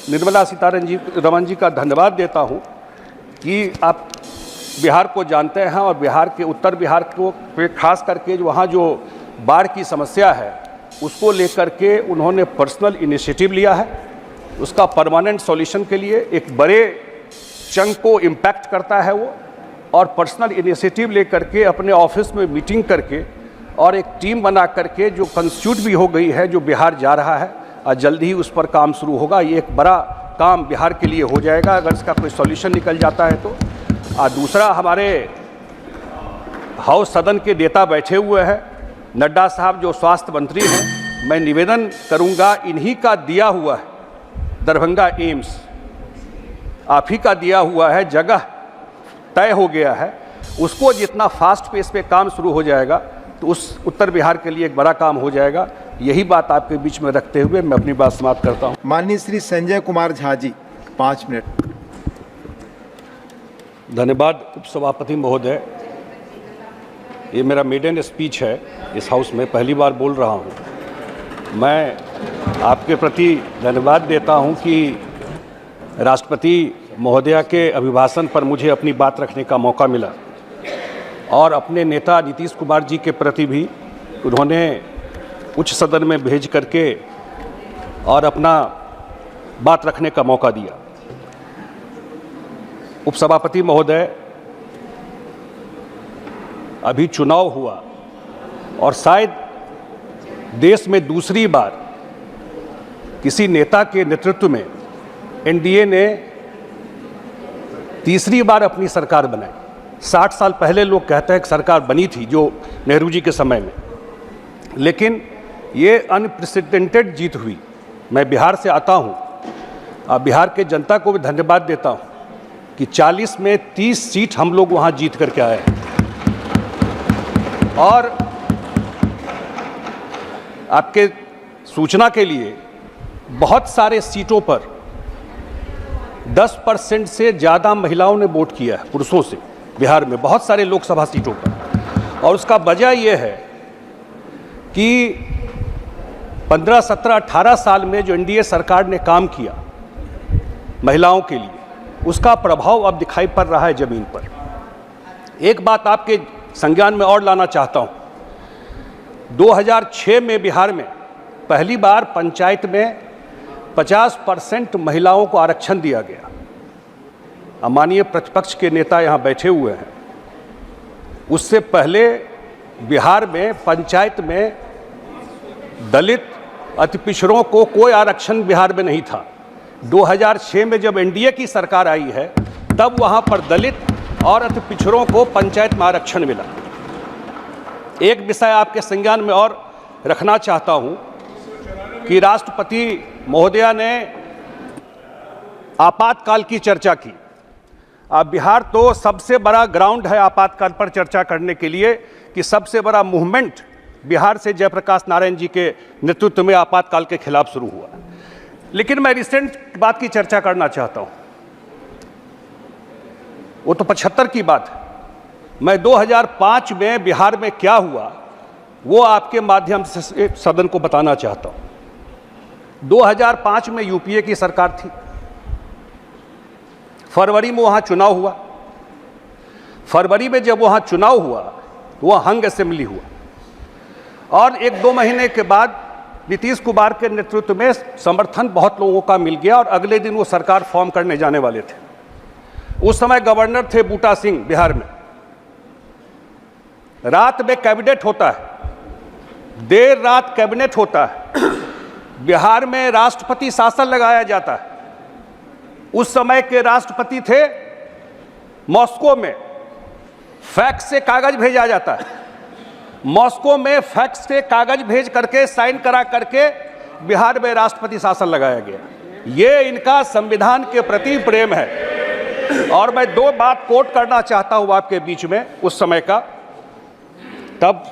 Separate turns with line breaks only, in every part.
निर्मला सीतारमण जी का धन्यवाद देता हूं कि आप बिहार को जानते हैं और बिहार के उत्तर बिहार को खास करके वहाँ जो बाढ़ की समस्या है उसको लेकर के उन्होंने पर्सनल इनिशिएटिव लिया है। उसका परमानेंट सॉल्यूशन के लिए एक बड़े चंक को इम्पैक्ट करता है वो, और पर्सनल इनिशिएटिव लेकर के अपने ऑफिस में मीटिंग करके और एक टीम बना करके जो कंस्टिट्यूट भी हो गई है, जो बिहार जा रहा है और जल्द ही उस पर काम शुरू होगा। ये एक बड़ा काम बिहार के लिए हो जाएगा अगर इसका कोई सॉल्यूशन निकल जाता है तो। और दूसरा, हमारे हाउस सदन के नेता बैठे हुए हैं, नड्डा साहब जो स्वास्थ्य मंत्री हैं, मैं निवेदन करूंगा, इन्हीं का दिया हुआ है दरभंगा एम्स, आप ही का दिया हुआ है, जगह तय हो गया है, उसको जितना फास्ट पेस पे काम शुरू हो जाएगा तो उस उत्तर बिहार के लिए एक बड़ा काम हो जाएगा। यही बात आपके बीच में रखते हुए मैं अपनी बात समाप्त करता हूँ।
माननीय श्री संजय कुमार झा जी, 5 मिनट।
धन्यवाद उपसभापति महोदय। ये मेरा मेडन स्पीच है इस हाउस में, पहली बार बोल रहा हूँ। मैं आपके प्रति धन्यवाद देता हूँ कि राष्ट्रपति महोदया के अभिभाषण पर मुझे अपनी बात रखने का मौका मिला, और अपने नेता नीतीश कुमार जी के प्रति भी उन्होंने उच्च सदन में भेज करके और अपना बात रखने का मौका दिया। उपसभापति महोदय, अभी चुनाव हुआ और शायद देश में दूसरी बार किसी नेता के नेतृत्व में एनडीए ने तीसरी बार अपनी सरकार बनाई। 60 साल पहले लोग कहते हैं कि सरकार बनी थी जो नेहरू जी के समय में, लेकिन ये अनप्रेसिडेंटेड जीत हुई। मैं बिहार से आता हूँ और बिहार के जनता को भी धन्यवाद देता हूँ कि 40 में 30 सीट हम लोग वहाँ जीत करके आए हैं। और आपके सूचना के लिए बहुत सारे सीटों पर 10% से ज़्यादा महिलाओं ने वोट किया है पुरुषों से बिहार में, बहुत सारे लोकसभा सीटों पर। और उसका वजह यह है कि 15, 17, 18 साल में जो एनडीए सरकार ने काम किया महिलाओं के लिए, उसका प्रभाव अब दिखाई पड़ रहा है ज़मीन पर। एक बात आपके संज्ञान में और लाना चाहता हूँ। 2006 में बिहार में पहली बार पंचायत में 50% महिलाओं को आरक्षण दिया गया। माननीय प्रतिपक्ष के नेता यहाँ बैठे हुए हैं। उससे पहले बिहार में पंचायत में दलित अति पिछड़ों को कोई आरक्षण बिहार में नहीं था। 2006 में जब एनडीए की सरकार आई है तब वहाँ पर दलित और अति पिछड़ों को पंचायत में आरक्षण मिला। एक विषय आपके संज्ञान में और रखना चाहता हूँ कि राष्ट्रपति महोदया ने आपातकाल की चर्चा की। अब बिहार तो सबसे बड़ा ग्राउंड है आपातकाल पर चर्चा करने के लिए, कि सबसे बड़ा मूवमेंट बिहार से जयप्रकाश नारायण जी के नेतृत्व में आपातकाल के खिलाफ शुरू हुआ। लेकिन मैं रिसेंट बात की चर्चा करना चाहता हूँ। वो तो 75 की बात है। मैं 2005 में बिहार में क्या हुआ वो आपके माध्यम से सदन को बताना चाहता हूँ। 2005 में यूपीए की सरकार थी। फरवरी में वहाँ चुनाव हुआ। फरवरी में जब वहाँ चुनाव हुआ तो वहाँ हंग असेंबली हुआ, और 1-2 महीने के बाद नीतीश कुमार के नेतृत्व में समर्थन बहुत लोगों का मिल गया और अगले दिन वो सरकार फॉर्म करने जाने वाले थे। उस समय गवर्नर थे बूटा सिंह बिहार में। रात में कैबिनेट होता है, देर रात कैबिनेट होता है, बिहार में राष्ट्रपति शासन लगाया जाता है। उस समय के राष्ट्रपति थे मॉस्को में, फैक्स से कागज भेजा जाता है। मॉस्को में फैक्स से कागज भेज करके साइन करा करके बिहार में राष्ट्रपति शासन लगाया गया। ये इनका संविधान के प्रति प्रेम है। और मैं 2 बात कोट करना चाहता हूं आपके बीच में उस समय का। तब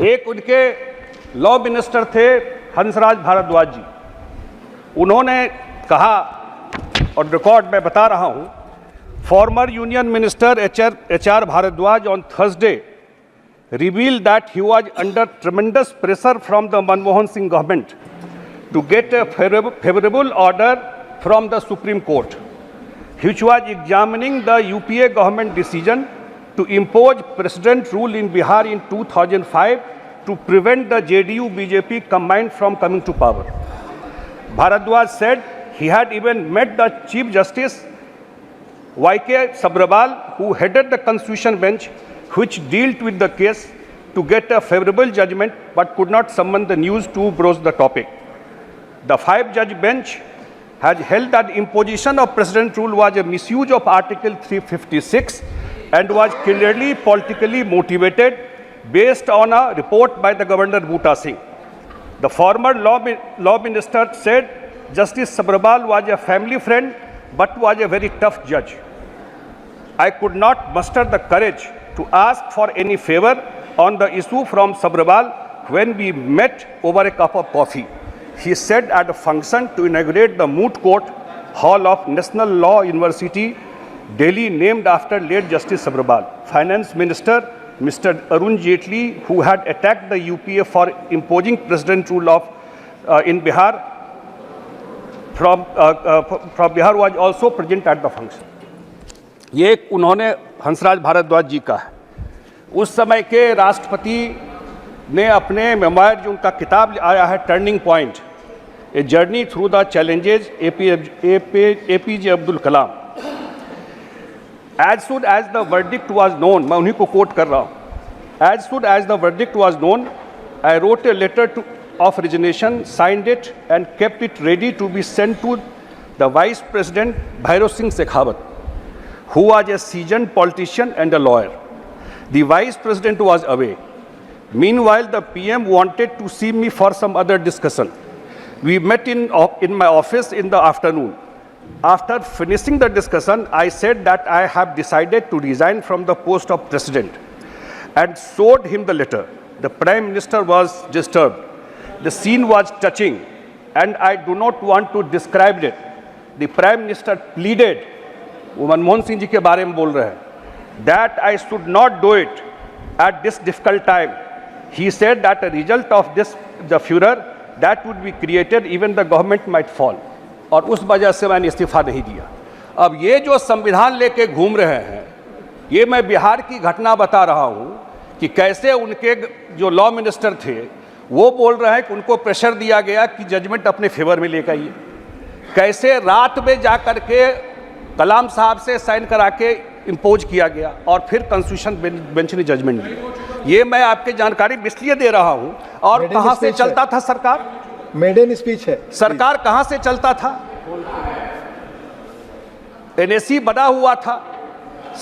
एक उनके लॉ मिनिस्टर थे हंसराज भारद्वाज जी। उन्होंने कहा, और रिकॉर्ड में बता रहा हूं, former union minister H R Bhardwaj on Thursday revealed that he was under tremendous pressure from the Manmohan Singh government to get a favorable order from the Supreme Court, which was examining the UPA government decision to impose president rule in Bihar in 2005 to prevent the JDU-BJP combined from coming to power. Bharadwaj said he had even met the Chief Justice Y.K. Sabharwal, who headed the Constitution Bench, which dealt with the case, to get a favorable judgment, but could not summon the news to broach the topic. The 5-judge bench has held that imposition of president rule was a misuse of Article 356 and was clearly politically motivated based on a report by the Governor Bhutta Singh. The former law minister said Justice Sabharwal was a family friend but was a very tough judge. I could not muster the courage to ask for any favor on the issue from Sabharwal when we met over a cup of coffee, he said at a function to inaugurate the Moot Court Hall of National Law University, Delhi, named after late Justice Sabharwal. Finance Minister Mr. Arun Jaitley, who had attacked the UPA for imposing president rule in Bihar from Bihar, was also present at the function. ये उन्होंने हंसराज भारद्वाज जी का है। उस समय के राष्ट्रपति ने अपने मेमोयर, जो उनका किताब आया है turning point, a journey through the challenges APJ Abdul Kalam, as soon as the verdict was known, मैं उन्हीं को कोट कर रहा हूँ, as soon as the verdict was known I wrote a letter of resignation, signed it and kept it ready to be sent to the Vice President Bhairav Singh Shekhawat, who was a seasoned politician and a lawyer. The Vice President was away. Meanwhile, the PM wanted to see me for some other discussion. We met in my office in the afternoon. After finishing the discussion, I said that I have decided to resign from the post of President and showed him the letter. The Prime Minister was disturbed. The scene was touching and I do not want to describe it. The Prime Minister pleaded, वो मनमोहन सिंह जी के बारे में बोल रहे हैं, that I should not do it at this difficult time. He said that a result of this, the furor that would be created, even the government might fall. और उस वजह से मैंने इस्तीफा नहीं दिया। अब ये जो संविधान लेके घूम रहे हैं, ये मैं बिहार की घटना बता रहा हूँ कि कैसे उनके जो लॉ मिनिस्टर थे वो बोल रहे हैं कि उनको प्रेशर दिया गया कि जजमेंट अपने फेवर में लेकर आइए। कैसे रात में जा कर के कलाम साहब से साइन करा के इम्पोज किया गया और फिर कॉन्स्टिट्यूशन बेंच ने जजमेंट दिया। ये मैं आपके जानकारी इसलिए दे रहा हूँ। और कहाँ से चलता था सरकार?
मेडन स्पीच है।
सरकार कहाँ से चलता था? NSC बना हुआ था,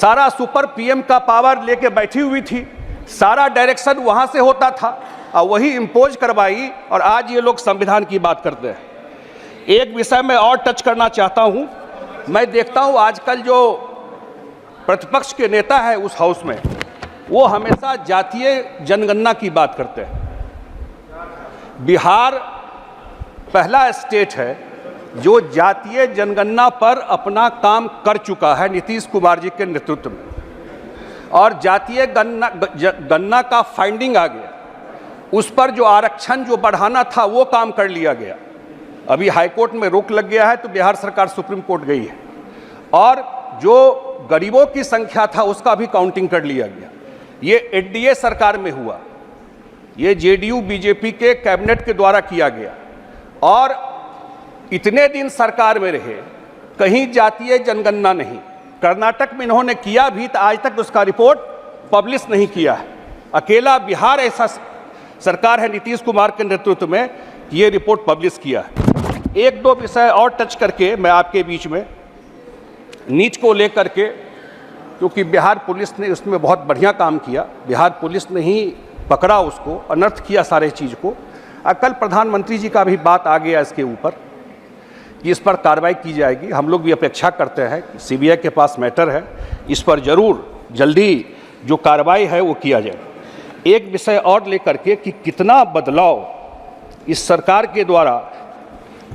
सारा सुपर PM का पावर लेके बैठी हुई थी, सारा डायरेक्शन वहाँ से होता था और वही इम्पोज करवाई और आज ये लोग संविधान की बात करते हैं। एक विषय में और टच करना चाहता हूँ। मैं देखता हूँ आजकल जो प्रतिपक्ष के नेता है उस हाउस में, वो हमेशा जातीय जनगणना की बात करते हैं। बिहार पहला स्टेट है जो जातीय जनगणना पर अपना काम कर चुका है नीतीश कुमार जी के नेतृत्व में, और जातीय गणना का फाइंडिंग आ गया, उस पर जो आरक्षण जो बढ़ाना था वो काम कर लिया गया। अभी हाईकोर्ट में रोक लग गया है तो बिहार सरकार सुप्रीम कोर्ट गई है, और जो गरीबों की संख्या था उसका भी काउंटिंग कर लिया गया। ये NDA सरकार में हुआ, ये JDU BJP के कैबिनेट के द्वारा किया गया, और इतने दिन सरकार में रहे, कहीं जातीय जनगणना नहीं। कर्नाटक में इन्होंने किया भी तो आज तक उसका रिपोर्ट पब्लिश नहीं किया है। अकेला बिहार ऐसा सरकार है नीतीश कुमार के नेतृत्व में, ये रिपोर्ट पब्लिश किया है। एक दो विषय और टच करके मैं आपके बीच में नीच को लेकर के, क्योंकि बिहार पुलिस ने उसमें बहुत बढ़िया काम किया, बिहार पुलिस ने ही पकड़ा उसको, अनर्थ किया सारे चीज़ को। कल प्रधानमंत्री जी का भी बात आ गया इसके ऊपर कि इस पर कार्रवाई की जाएगी। हम लोग भी अपेक्षा करते हैं कि CBI के पास मैटर है, इस पर ज़रूर जल्दी जो कार्रवाई है वो किया जाए। एक विषय और लेकर के कि कितना बदलाव इस सरकार के द्वारा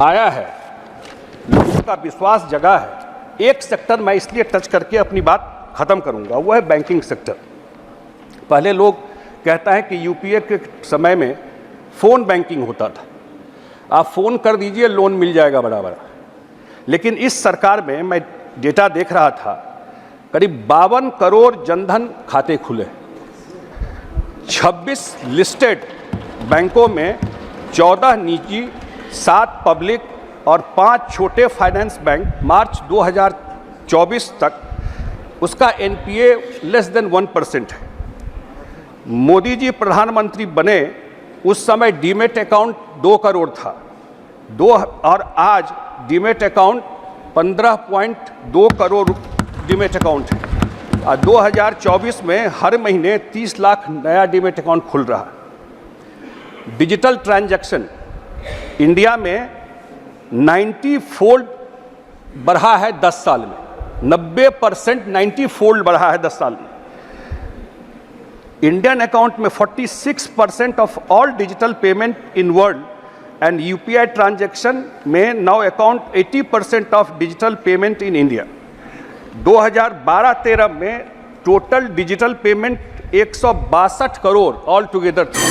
आया है, लोगों का विश्वास जगा है। एक सेक्टर मैं इसलिए टच करके अपनी बात ख़त्म करूंगा, वो है बैंकिंग सेक्टर। पहले लोग कहता है कि यूपीए के समय में फ़ोन बैंकिंग होता था, आप फ़ोन कर दीजिए लोन मिल जाएगा बड़ा बड़ा। लेकिन इस सरकार में मैं डेटा देख रहा था, करीब 52 करोड़ जनधन खाते खुले, 26 लिस्टेड बैंकों में 14 निजी, 7 पब्लिक और 5 छोटे फाइनेंस बैंक मार्च 2024 तक उसका एनपीए लेस देन 1% है। मोदी जी प्रधानमंत्री बने उस समय डीमेट अकाउंट 2 करोड़ था, और आज demat account 15.2 crore demat account है। और 2024 में हर महीने 30 लाख नया डीमेट अकाउंट खुल रहा है। डिजिटल ट्रांजैक्शन इंडिया में 90 फोल्ड बढ़ा है 10 साल में, 90% 90 फोल्ड बढ़ा है 10 साल में। इंडियन अकाउंट में 46% of all digital payment in world and UPI transaction में now account 80% of digital payment in India. 2012-13 में total digital payment 162 crore all together था,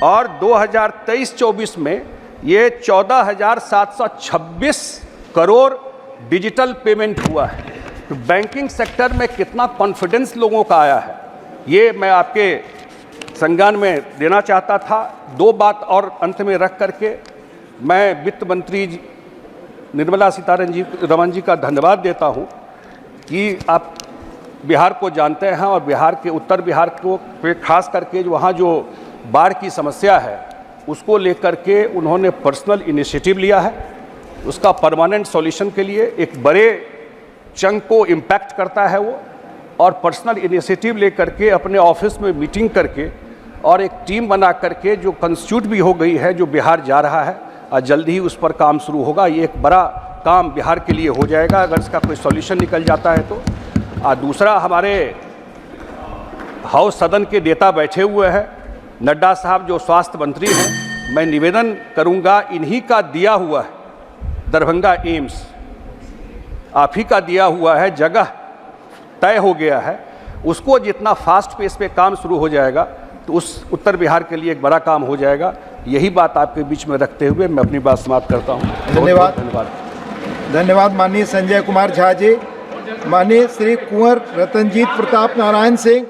और 2023-24 में ये 14,726 करोड़ डिजिटल पेमेंट हुआ है। तो बैंकिंग सेक्टर में कितना कॉन्फिडेंस लोगों का आया है, ये मैं आपके संज्ञान में देना चाहता था। 2 बात और अंत में रख करके मैं वित्त मंत्री निर्मला सीतारमण जी का धन्यवाद देता हूँ कि आप बिहार को जानते हैं, और बिहार के उत्तर बिहार को खास करके वहाँ जो बाढ़ की समस्या है उसको लेकर के उन्होंने पर्सनल इनिशिएटिव लिया है। उसका परमानेंट सॉल्यूशन के लिए एक बड़े चंक को इम्पैक्ट करता है वो, और पर्सनल इनिशिएटिव लेकर के अपने ऑफिस में मीटिंग करके और एक टीम बना करके जो कंस्टिट्यूट भी हो गई है, जो बिहार जा रहा है, और जल्दी ही उस पर काम शुरू होगा। ये एक बड़ा काम बिहार के लिए हो जाएगा अगर इसका कोई सॉल्यूशन निकल जाता है तो। और दूसरा, हमारे हाउस सदन के नेता बैठे हुए हैं, नड्डा साहब जो स्वास्थ्य मंत्री हैं, मैं निवेदन करूंगा, इन्हीं का दिया हुआ है दरभंगा एम्स, आप ही का दिया हुआ है, जगह तय हो गया है, उसको जितना फास्ट पेस पे काम शुरू हो जाएगा तो उस उत्तर बिहार के लिए एक बड़ा काम हो जाएगा। यही बात आपके बीच में रखते हुए मैं अपनी बात समाप्त करता हूँ।
धन्यवाद।
धन्यवाद।
धन्यवाद माननीय संजय कुमार झा जी। माननीय श्री कुंवर रतनजीत प्रताप नारायण सिंह।